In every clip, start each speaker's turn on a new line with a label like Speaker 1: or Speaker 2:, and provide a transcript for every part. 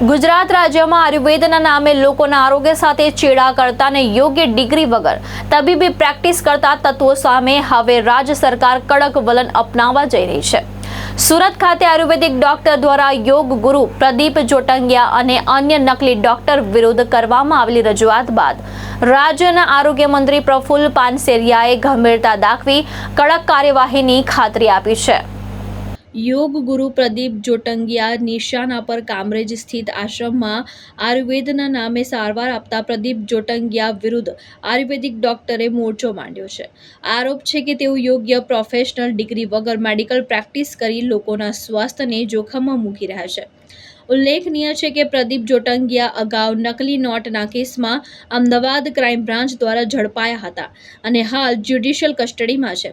Speaker 1: ગુજરાત રાજ્યમાં આયુર્વેદના નામે લોકોના આરોગ્ય સાથે ચેડા કરતા અને યોગ્ય ડિગ્રી વગર તબીબી પ્રેક્ટિસ કરતા તત્વો સામે હવે રાજ્ય સરકાર કડક વલણ અપનાવવા જઈ રહી છે। સુરત ખાતે આયુર્વેદિક ડોક્ટર દ્વારા યોગ ગુરુ પ્રદીપ જોટંગિયા અને અન્ય નકલી ડોક્ટર વિરુદ્ધ કરવામાં આવેલી રજૂઆત બાદ રાજ્યના આરોગ્ય મંત્રી પ્રફુલ્લ પાનસેરિયાએ ગંભીરતા દાખવી કડક કાર્યવાહીની ખાતરી આપી છે। યોગ ગુરુ પ્રદીપ જોટંગિયા નિશાના પર કામરેજ સ્થિત આશ્રમમાં આયુર્વેદના નામે સારવાર આપતા પ્રદીપ જોટંગિયા વિરુદ્ધ આયુર્વેદિક ડોક્ટરે મોરચો માંડ્યો છે। આરોપ છે કે તેઓ યોગ્ય પ્રોફેશનલ ડિગ્રી વગર મેડિકલ પ્રેક્ટિસ કરી લોકોના સ્વાસ્થ્યને જોખમમાં મૂકી રહ્યા છે। ઉલ્લેખનીય છે કે પ્રદીપ જોટંગિયા અગાઉ નકલી નોટના કેસમાં અમદાવાદ ક્રાઇમ બ્રાન્ચ દ્વારા ઝડપાયા હતા અને હાલ જ્યુડિશિયલ કસ્ટડીમાં છે।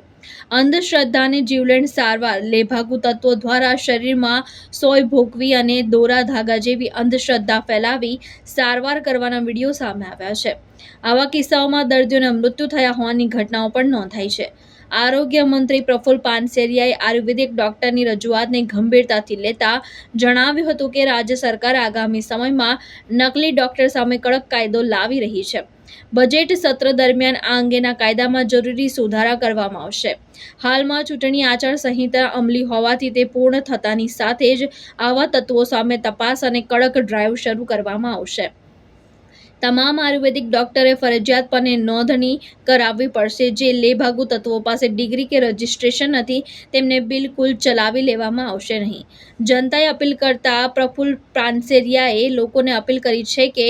Speaker 1: અંધશ્રદ્ધાને જીવલેણ સારવાર લેભાગુ તત્વો દ્વારા શરીરમાં સોય ભોગવી અને દોરા ધાગા જેવી અંધશ્રદ્ધા ફેલાવી સારવાર કરવાના વિડીયો સામે આવ્યા છે। આવા કિસ્સાઓમાં દર્દીઓના મૃત્યુ થયા હોવાની ઘટનાઓ પણ નોંધાઈ છે। આરોગ્ય મંત્રી પ્રફુલ્લ પાનસેરિયાએ આયુર્વેદિક ડોક્ટરની રજૂઆતને ગંભીરતાથી લેતા જણાવ્યું હતું કે રાજ્ય સરકાર આગામી સમયમાં નકલી ડોક્ટર સામે કડક કાયદો લાવી રહી છે। બજેટ સત્ર દરમિયાન આ અંગેના કાયદામાં જરૂરી સુધારા કરવામાં આવશે। હાલમાં ચૂંટણી આચાર સંહિતા અમલી હોવાથી તે પૂર્ણ થતાની સાથે જ આવા તત્વો સામે તપાસ અને કડક ડ્રાઈવ શરૂ કરવામાં આવશે। તમામ આયુર્વેદિક ડોક્ટરે ફરજિયાતપણે નોંધણી કરાવવી પડશે। જે લેભાગુ તત્વો પાસે ડિગ્રી કે રજિસ્ટ્રેશન નથી તેમને બિલકુલ ચલાવી લેવામાં આવશે નહીં। જનતાએ અપીલ કરતા પ્રફુલ્લ પાનસેરિયાએ લોકોને અપીલ કરી છે કે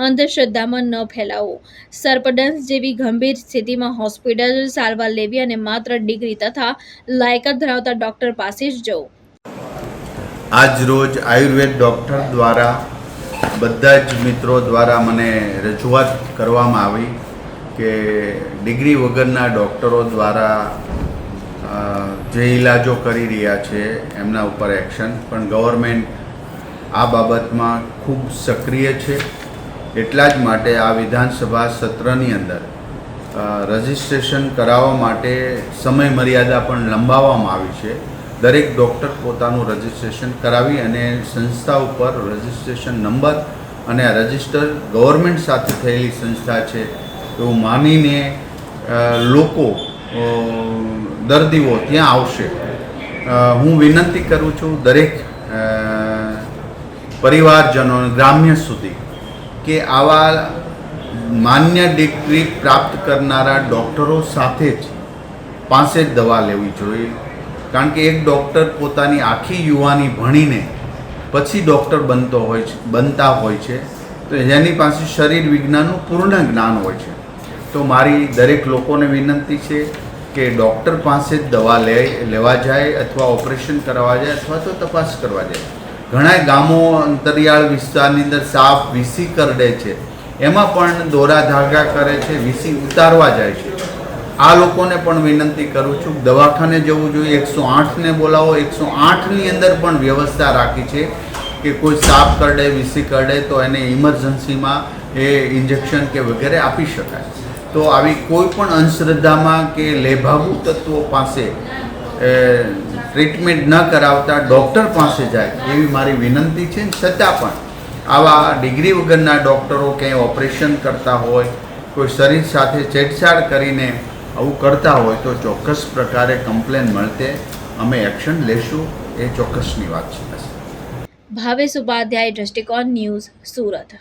Speaker 1: અંધશ્રદ્ધામાં ન ફેલાવો, સર્પદંશ જેવી ગંભીર સ્થિતિમાં હોસ્પિટલ સારવાર લેવી અને માત્ર ડિગ્રી તથા લાયકાત ધરાવતા ડોક્ટર પાસે જ જવું।
Speaker 2: આજ રોજ આયુર્વેદ ડૉક્ટર દ્વારા બધા જ મિત્રો દ્વારા મને રજૂઆત કરવામાં આવી કે ડિગ્રી વગરના ડૉક્ટરો દ્વારા જે ઇલાજો કરી રહ્યા છે એમના ઉપર એક્શન, પણ ગવર્મેન્ટ આ બાબતમાં ખૂબ સક્રિય છે। એટલા જ માટે આ વિધાનસભા સત્રની અંદર રજિસ્ટ્રેશન કરાવવા માટે સમય મર્યાદા પણ લંબાવવામાં આવી છે। દરેક ડૉક્ટર પોતાનું રજિસ્ટ્રેશન કરાવી અને સંસ્થા ઉપર રજિસ્ટ્રેશન નંબર અને આ રજિસ્ટર ગવર્મેન્ટ સાથે થયેલી સંસ્થા છે એવું માનીને લોકો દર્દીઓ ત્યાં આવશે। હું વિનંતી કરું છું દરેક પરિવારજનો ગ્રામ્ય સુધી કે આવા માન્ય ડિગ્રી પ્રાપ્ત કરનારા ડૉક્ટરો સાથે જ પાસે જ દવા લેવી જોઈએ। કારણ કે એક ડૉક્ટર પોતાની આખી યુવાની ભણીને પછી ડૉક્ટર બનતા હોય છે તો એની પાસે શરીર વિજ્ઞાનનું પૂર્ણ જ્ઞાન હોય છે। તો મારી દરેક લોકોને વિનંતી છે કે ડૉક્ટર પાસે જ દવા લેવા જાય અથવા ઓપરેશન કરાવવા જાય અથવા તો તપાસ કરવા જાય। ઘણા ગામો અંતરિયાળ વિસ્તારની અંદર સાપ વીસી કરડે છે, એમાં પણ દોરા ધાગા કરે છે, વીસી ઉતારવા જાય છે। આ લોકોને પણ વિનંતી કરું છું દવાખાને જવું જોઈએ, 108ને બોલાવો। 108ની અંદર પણ વ્યવસ્થા રાખી છે કે કોઈ સાપ કરડે, વીસી કરડે તો એને ઇમરજન્સીમાં એ ઇન્જેક્શન કે વગેરે આપી શકાય। તો આવી કોઈ પણ અંધશ્રદ્ધામાં કે લેભાગુ તત્વો પાસે ટ્રીટમેન્ટ ન કરાવતા ડૉક્ટર પાસે જાય એવી મારી વિનંતી છે। છતાં પણ આવા ડિગ્રી વગરના ડૉક્ટરો ક્યાંય ઓપરેશન કરતા હોય, કોઈ શરીર સાથે છેડછાડ કરીને આવું કરતા હોય તો ચોક્કસ પ્રકારે કમ્પ્લેન મળતે અમે એક્શન લેશું, એ ચોક્કસની વાત છે।
Speaker 1: ભાવેશ ઉપાધ્યાય, દ્રષ્ટિકોણ ન્યૂઝ, સુરત।